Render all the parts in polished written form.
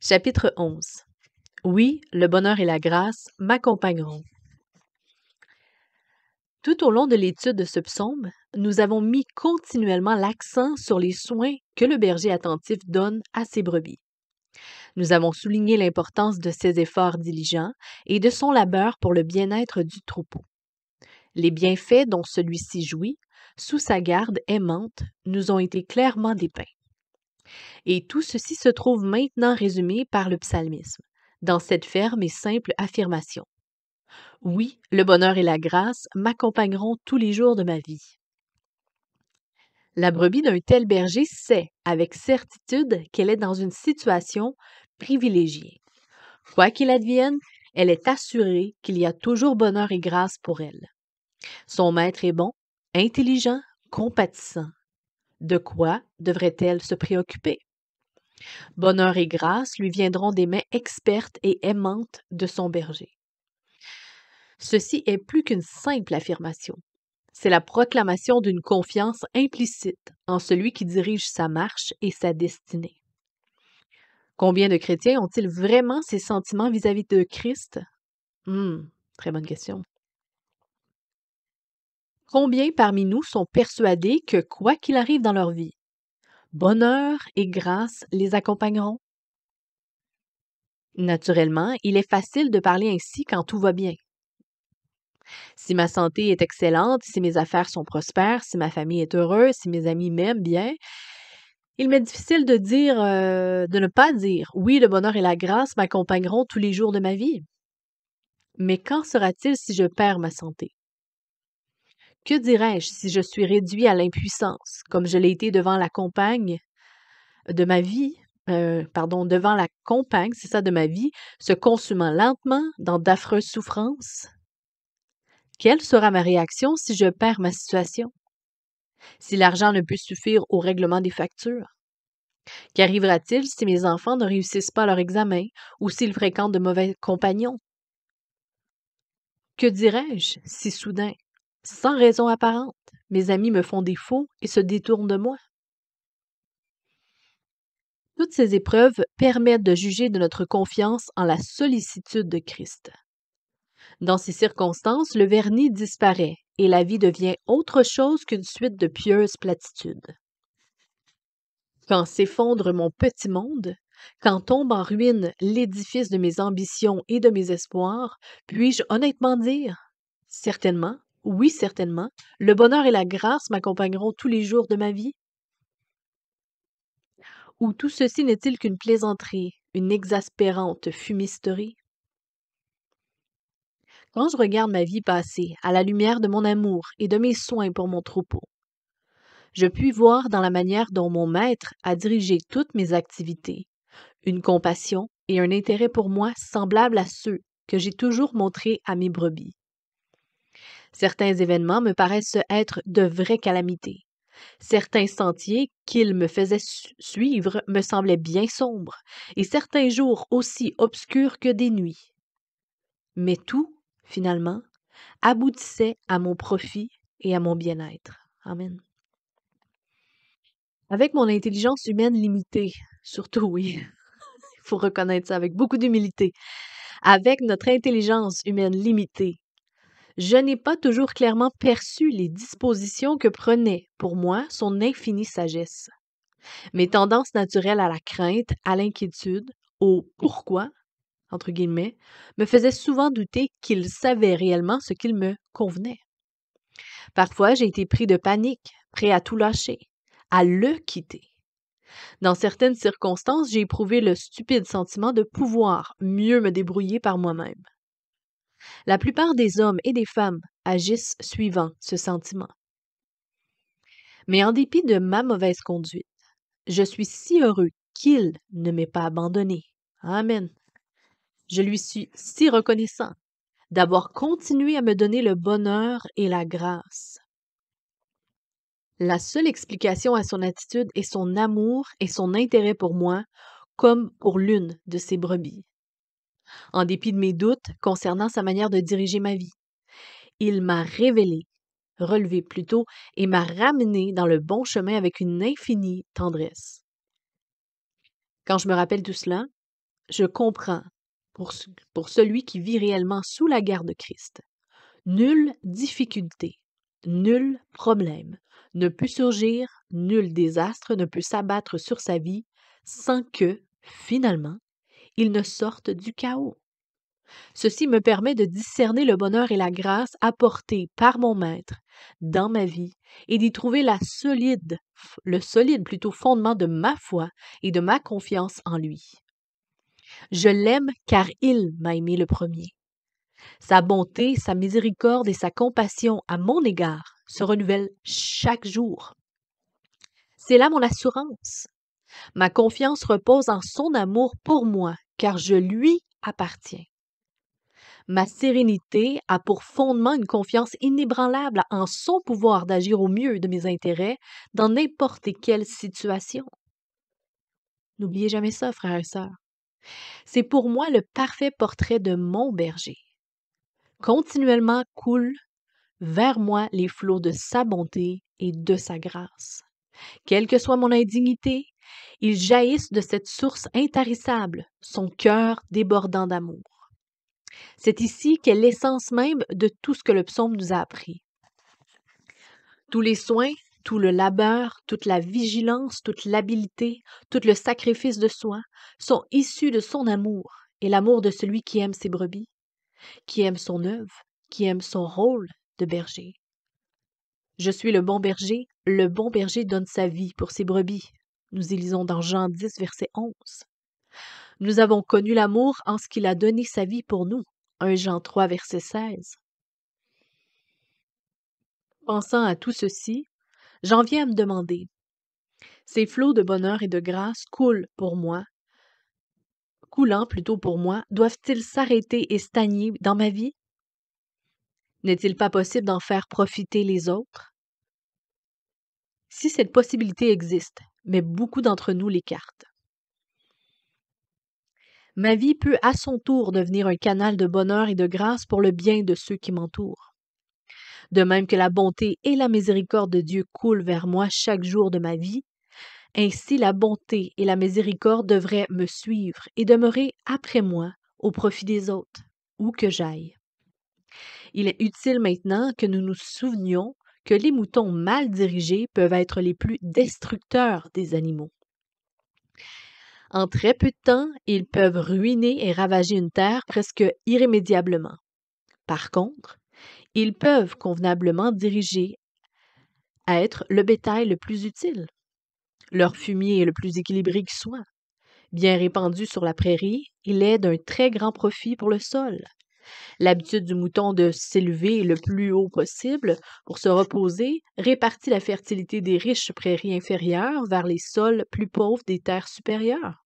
Chapitre 11. Oui, le bonheur et la grâce m'accompagneront. Tout au long de l'étude de ce psaume, nous avons mis continuellement l'accent sur les soins que le berger attentif donne à ses brebis. Nous avons souligné l'importance de ses efforts diligents et de son labeur pour le bien-être du troupeau. Les bienfaits dont celui-ci jouit, sous sa garde aimante, nous ont été clairement dépeints. Et tout ceci se trouve maintenant résumé par le psalmisme, dans cette ferme et simple affirmation. Oui, le bonheur et la grâce m'accompagneront tous les jours de ma vie. La brebis d'un tel berger sait avec certitude qu'elle est dans une situation privilégiée. Quoi qu'il advienne, elle est assurée qu'il y a toujours bonheur et grâce pour elle. Son maître est bon, intelligent, compatissant. De quoi devrait-elle se préoccuper? Bonheur et grâce lui viendront des mains expertes et aimantes de son berger. Ceci est plus qu'une simple affirmation. C'est la proclamation d'une confiance implicite en celui qui dirige sa marche et sa destinée. Combien de chrétiens ont-ils vraiment ces sentiments vis-à-vis de Christ? Très bonne question. Combien parmi nous sont persuadés que quoi qu'il arrive dans leur vie, bonheur et grâce les accompagneront? Naturellement, il est facile de parler ainsi quand tout va bien. Si ma santé est excellente, si mes affaires sont prospères, si ma famille est heureuse, si mes amis m'aiment bien, il m'est difficile de ne pas dire oui, le bonheur et la grâce m'accompagneront tous les jours de ma vie. Mais qu'en sera-t-il si je perds ma santé? Que dirais-je si je suis réduit à l'impuissance, comme je l'ai été devant la compagne de ma vie, devant la compagne, c'est ça, de ma vie, se consumant lentement dans d'affreuses souffrances? Quelle sera ma réaction si je perds ma situation? Si l'argent ne peut suffire au règlement des factures? Qu'arrivera-t-il si mes enfants ne réussissent pas leur examen ou s'ils fréquentent de mauvais compagnons? Que dirais-je si soudain, sans raison apparente, mes amis me font défaut et se détournent de moi? Toutes ces épreuves permettent de juger de notre confiance en la sollicitude de Christ. Dans ces circonstances, le vernis disparaît et la vie devient autre chose qu'une suite de pieuses platitudes. Quand s'effondre mon petit monde, quand tombe en ruine l'édifice de mes ambitions et de mes espoirs, puis-je honnêtement dire, certainement, oui certainement, le bonheur et la grâce m'accompagneront tous les jours de ma vie? Ou tout ceci n'est-il qu'une plaisanterie, une exaspérante fumisterie? Quand je regarde ma vie passée à la lumière de mon amour et de mes soins pour mon troupeau, je puis voir dans la manière dont mon maître a dirigé toutes mes activités une compassion et un intérêt pour moi semblables à ceux que j'ai toujours montrés à mes brebis. Certains événements me paraissent être de vraies calamités. Certains sentiers qu'il me faisait suivre me semblaient bien sombres, et certains jours aussi obscurs que des nuits. Mais tout, finalement, aboutissait à mon profit et à mon bien-être. Amen. Avec mon intelligence humaine limitée, surtout oui, il faut reconnaître ça avec beaucoup d'humilité. Avec notre intelligence humaine limitée, je n'ai pas toujours clairement perçu les dispositions que prenait, pour moi, son infinie sagesse. Mes tendances naturelles à la crainte, à l'inquiétude, au pourquoi, entre guillemets, me faisaient souvent douter qu'il savait réellement ce qu'il me convenait. Parfois, j'ai été pris de panique, prêt à tout lâcher, à le quitter. Dans certaines circonstances, j'ai éprouvé le stupide sentiment de pouvoir mieux me débrouiller par moi-même. La plupart des hommes et des femmes agissent suivant ce sentiment. Mais en dépit de ma mauvaise conduite, je suis si heureux qu'il ne m'ait pas abandonné. Amen. Je lui suis si reconnaissant d'avoir continué à me donner le bonheur et la grâce. La seule explication à son attitude est son amour et son intérêt pour moi, comme pour l'une de ses brebis. En dépit de mes doutes concernant sa manière de diriger ma vie, il m'a relevé plutôt, et m'a ramené dans le bon chemin avec une infinie tendresse. Quand je me rappelle tout cela, je comprends pour celui qui vit réellement sous la garde de Christ. Nulle difficulté, nul problème ne peut surgir, nul désastre ne peut s'abattre sur sa vie sans que, finalement, il ne sorte du chaos. Ceci me permet de discerner le bonheur et la grâce apportés par mon Maître dans ma vie et d'y trouver le solide plutôt fondement de ma foi et de ma confiance en lui. Je l'aime car il m'a aimé le premier. Sa bonté, sa miséricorde et sa compassion à mon égard se renouvellent chaque jour. C'est là mon assurance. Ma confiance repose en son amour pour moi, car je lui appartiens. Ma sérénité a pour fondement une confiance inébranlable en son pouvoir d'agir au mieux de mes intérêts dans n'importe quelle situation. N'oubliez jamais ça, frères et sœurs. C'est pour moi le parfait portrait de mon berger. Continuellement coulent vers moi les flots de sa bonté et de sa grâce. Quelle que soit mon indignité, ils jaillissent de cette source intarissable, son cœur débordant d'amour. C'est ici qu'est l'essence même de tout ce que le psaume nous a appris. Tous les soins, tout le labeur, toute la vigilance, toute l'habileté, tout le sacrifice de soi sont issus de son amour et l'amour de celui qui aime ses brebis, qui aime son œuvre, qui aime son rôle de berger. Je suis le bon berger donne sa vie pour ses brebis. Nous y lisons dans Jean 10, verset 11. Nous avons connu l'amour en ce qu'il a donné sa vie pour nous. 1 Jean 3, verset 16. Pensant à tout ceci, j'en viens à me demander, ces flots de bonheur et de grâce coulant plutôt pour moi, doivent-ils s'arrêter et stagner dans ma vie? N'est-il pas possible d'en faire profiter les autres? Si cette possibilité existe, mais beaucoup d'entre nous l'écartent. Ma vie peut à son tour devenir un canal de bonheur et de grâce pour le bien de ceux qui m'entourent. De même que la bonté et la miséricorde de Dieu coulent vers moi chaque jour de ma vie, ainsi la bonté et la miséricorde devraient me suivre et demeurer après moi au profit des autres, où que j'aille. Il est utile maintenant que nous nous souvenions que les moutons mal dirigés peuvent être les plus destructeurs des animaux. En très peu de temps, ils peuvent ruiner et ravager une terre presque irrémédiablement. Par contre, ils peuvent convenablement diriger à être le bétail le plus utile. Leur fumier est le plus équilibré qui soit. Bien répandu sur la prairie, il est d'un très grand profit pour le sol. L'habitude du mouton de s'élever le plus haut possible pour se reposer répartit la fertilité des riches prairies inférieures vers les sols plus pauvres des terres supérieures.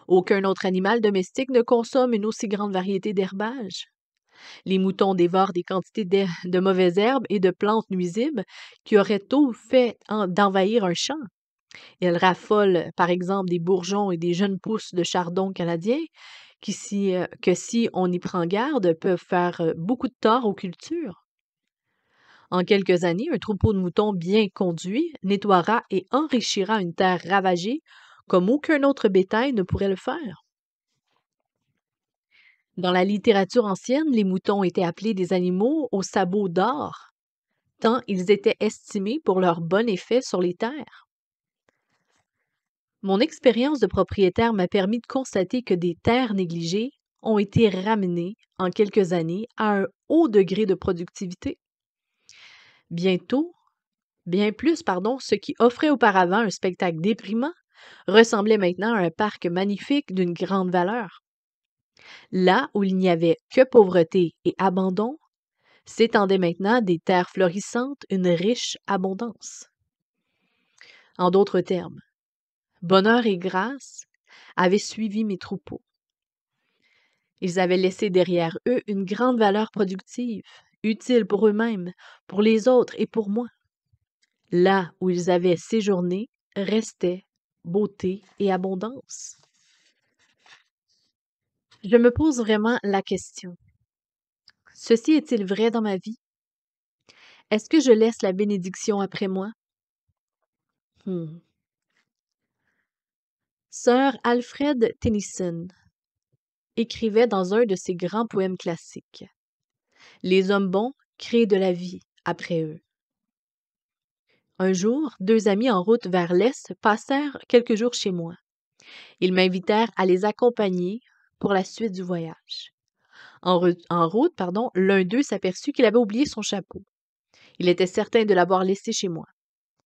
Aucun autre animal domestique ne consomme une aussi grande variété d'herbages. Les moutons dévorent des quantités de mauvaises herbes et de plantes nuisibles qui auraient tôt fait d'envahir un champ. Ils raffolent, par exemple, des bourgeons et des jeunes pousses de chardon canadien que si on y prend garde, peuvent faire beaucoup de tort aux cultures. En quelques années, un troupeau de moutons bien conduit nettoiera et enrichira une terre ravagée comme aucun autre bétail ne pourrait le faire. Dans la littérature ancienne, les moutons étaient appelés des animaux aux sabots d'or, tant ils étaient estimés pour leur bon effet sur les terres. Mon expérience de propriétaire m'a permis de constater que des terres négligées ont été ramenées en quelques années à un haut degré de productivité. Bien plus, ce qui offrait auparavant un spectacle déprimant ressemblait maintenant à un parc magnifique d'une grande valeur. Là où il n'y avait que pauvreté et abandon, s'étendaient maintenant des terres florissantes, une riche abondance. En d'autres termes, bonheur et grâce avaient suivi mes troupeaux. Ils avaient laissé derrière eux une grande valeur productive, utile pour eux-mêmes, pour les autres et pour moi. Là où ils avaient séjourné, restait beauté et abondance. Je me pose vraiment la question. Ceci est-il vrai dans ma vie? Est-ce que je laisse la bénédiction après moi? Sir Alfred Tennyson écrivait dans un de ses grands poèmes classiques: Les hommes bons créent de la vie après eux. Un jour, deux amis en route vers l'Est passèrent quelques jours chez moi. Ils m'invitèrent à les accompagner pour la suite du voyage. En route, l'un d'eux s'aperçut qu'il avait oublié son chapeau. Il était certain de l'avoir laissé chez moi.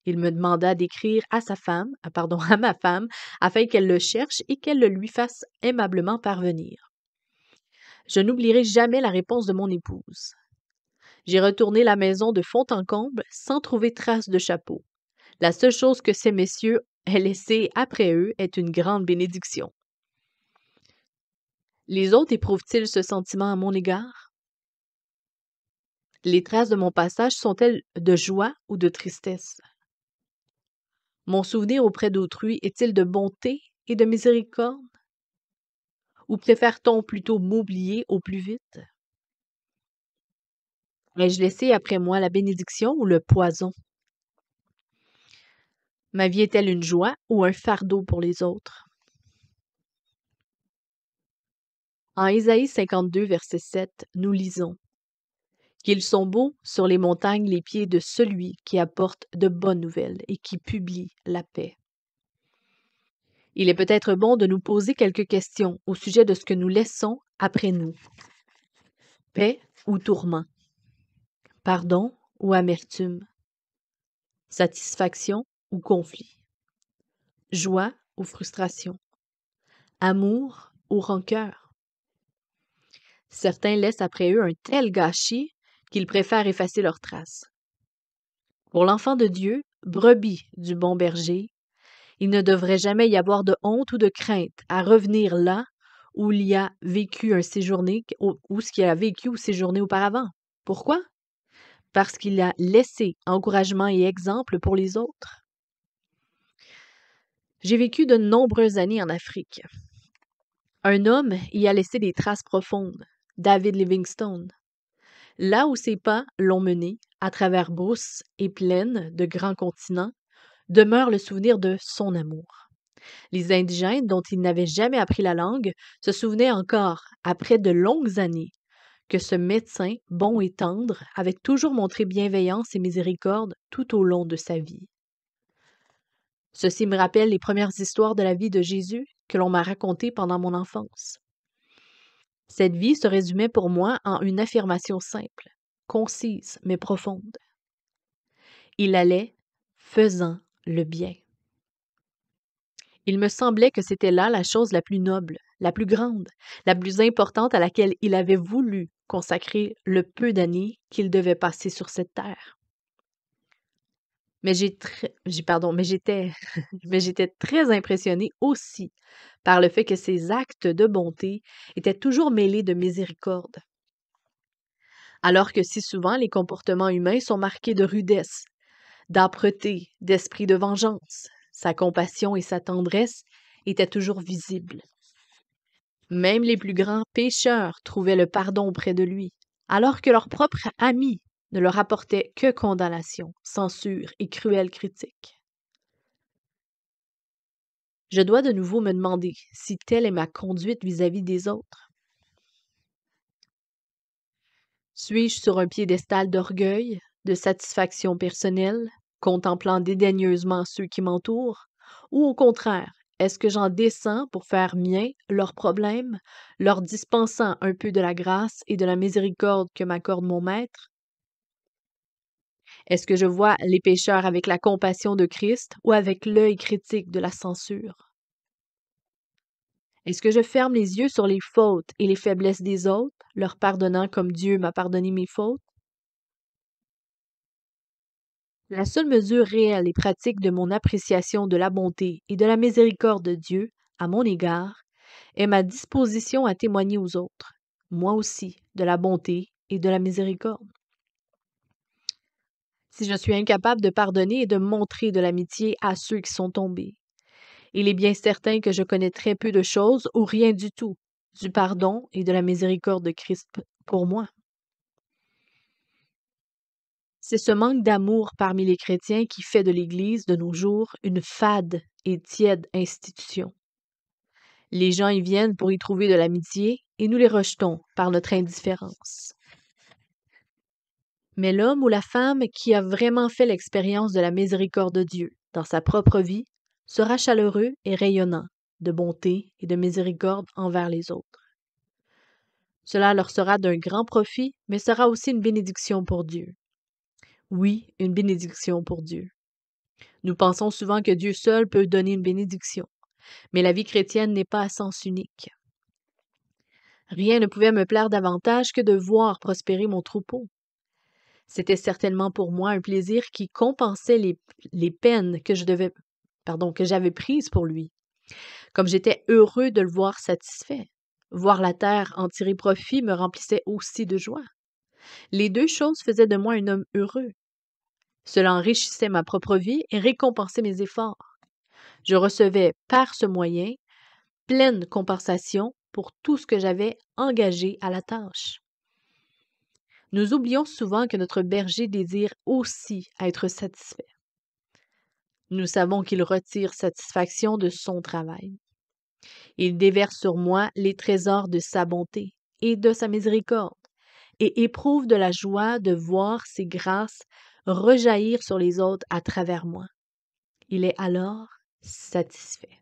Il me demanda d'écrire à à ma femme, afin qu'elle le cherche et qu'elle le lui fasse aimablement parvenir. Je n'oublierai jamais la réponse de mon épouse. J'ai retourné la maison de fond en comble sans trouver trace de chapeau. La seule chose que ces messieurs aient laissée après eux est une grande bénédiction. Les autres éprouvent-ils ce sentiment à mon égard? Les traces de mon passage sont-elles de joie ou de tristesse? Mon souvenir auprès d'autrui est-il de bonté et de miséricorde? Ou préfère-t-on plutôt m'oublier au plus vite? Ai-je laissé après moi la bénédiction ou le poison? Ma vie est-elle une joie ou un fardeau pour les autres? En Ésaïe 52, verset 7, nous lisons: Qu'ils sont beaux sur les montagnes les pieds de celui qui apporte de bonnes nouvelles et qui publie la paix. Il est peut-être bon de nous poser quelques questions au sujet de ce que nous laissons après nous. Paix ou tourment? Pardon ou amertume? Satisfaction ou conflit? Joie ou frustration? Amour ou rancœur? Certains laissent après eux un tel gâchis qu'ils préfèrent effacer leurs traces. Pour l'enfant de Dieu, brebis du bon berger, il ne devrait jamais y avoir de honte ou de crainte à revenir là où il y a vécu où ce qu'il a vécu ou séjourné auparavant. Pourquoi? Parce qu'il a laissé encouragement et exemple pour les autres. J'ai vécu de nombreuses années en Afrique. Un homme y a laissé des traces profondes, David Livingstone. Là où ses pas l'ont mené, à travers brousses et plaines de grands continents, demeure le souvenir de son amour. Les indigènes, dont il n'avait jamais appris la langue, se souvenaient encore, après de longues années, que ce médecin, bon et tendre, avait toujours montré bienveillance et miséricorde tout au long de sa vie. Ceci me rappelle les premières histoires de la vie de Jésus que l'on m'a racontées pendant mon enfance. Cette vie se résumait pour moi en une affirmation simple, concise mais profonde. Il allait faisant le bien. Il me semblait que c'était là la chose la plus noble, la plus grande, la plus importante à laquelle il avait voulu consacrer le peu d'années qu'il devait passer sur cette terre. Mais j'étais mais j'étais très impressionnée aussi par le fait que ses actes de bonté étaient toujours mêlés de miséricorde. Alors que si souvent les comportements humains sont marqués de rudesse, d'âpreté, d'esprit de vengeance, sa compassion et sa tendresse étaient toujours visibles. Même les plus grands pécheurs trouvaient le pardon auprès de lui, alors que leurs propres amis ne leur apportaient que condamnation, censure et cruelles critiques. Je dois de nouveau me demander si telle est ma conduite vis-à-vis des autres. Suis-je sur un piédestal d'orgueil, de satisfaction personnelle, contemplant dédaigneusement ceux qui m'entourent, ou au contraire, est-ce que j'en descends pour faire mien leurs problèmes, leur dispensant un peu de la grâce et de la miséricorde que m'accorde mon Maître? Est-ce que je vois les pécheurs avec la compassion de Christ ou avec l'œil critique de la censure? Est-ce que je ferme les yeux sur les fautes et les faiblesses des autres, leur pardonnant comme Dieu m'a pardonné mes fautes? La seule mesure réelle et pratique de mon appréciation de la bonté et de la miséricorde de Dieu à mon égard est ma disposition à témoigner aux autres, moi aussi, de la bonté et de la miséricorde. Si je suis incapable de pardonner et de montrer de l'amitié à ceux qui sont tombés, il est bien certain que je connais très peu de choses ou rien du tout du pardon et de la miséricorde de Christ pour moi. C'est ce manque d'amour parmi les chrétiens qui fait de l'Église de nos jours une fade et tiède institution. Les gens y viennent pour y trouver de l'amitié et nous les rejetons par notre indifférence. Mais l'homme ou la femme qui a vraiment fait l'expérience de la miséricorde de Dieu dans sa propre vie sera chaleureux et rayonnant de bonté et de miséricorde envers les autres. Cela leur sera d'un grand profit, mais sera aussi une bénédiction pour Dieu. Oui, une bénédiction pour Dieu. Nous pensons souvent que Dieu seul peut donner une bénédiction, mais la vie chrétienne n'est pas à sens unique. Rien ne pouvait me plaire davantage que de voir prospérer mon troupeau. C'était certainement pour moi un plaisir qui compensait les peines que j'avais prises pour lui. Comme j'étais heureux de le voir satisfait. Voir la terre en tirer profit me remplissait aussi de joie. Les deux choses faisaient de moi un homme heureux. Cela enrichissait ma propre vie et récompensait mes efforts. Je recevais par ce moyen pleine compensation pour tout ce que j'avais engagé à la tâche. Nous oublions souvent que notre berger désire aussi être satisfait. Nous savons qu'il retire satisfaction de son travail. Il déverse sur moi les trésors de sa bonté et de sa miséricorde, et éprouve de la joie de voir ses grâces rejaillir sur les autres à travers moi. Il est alors satisfait.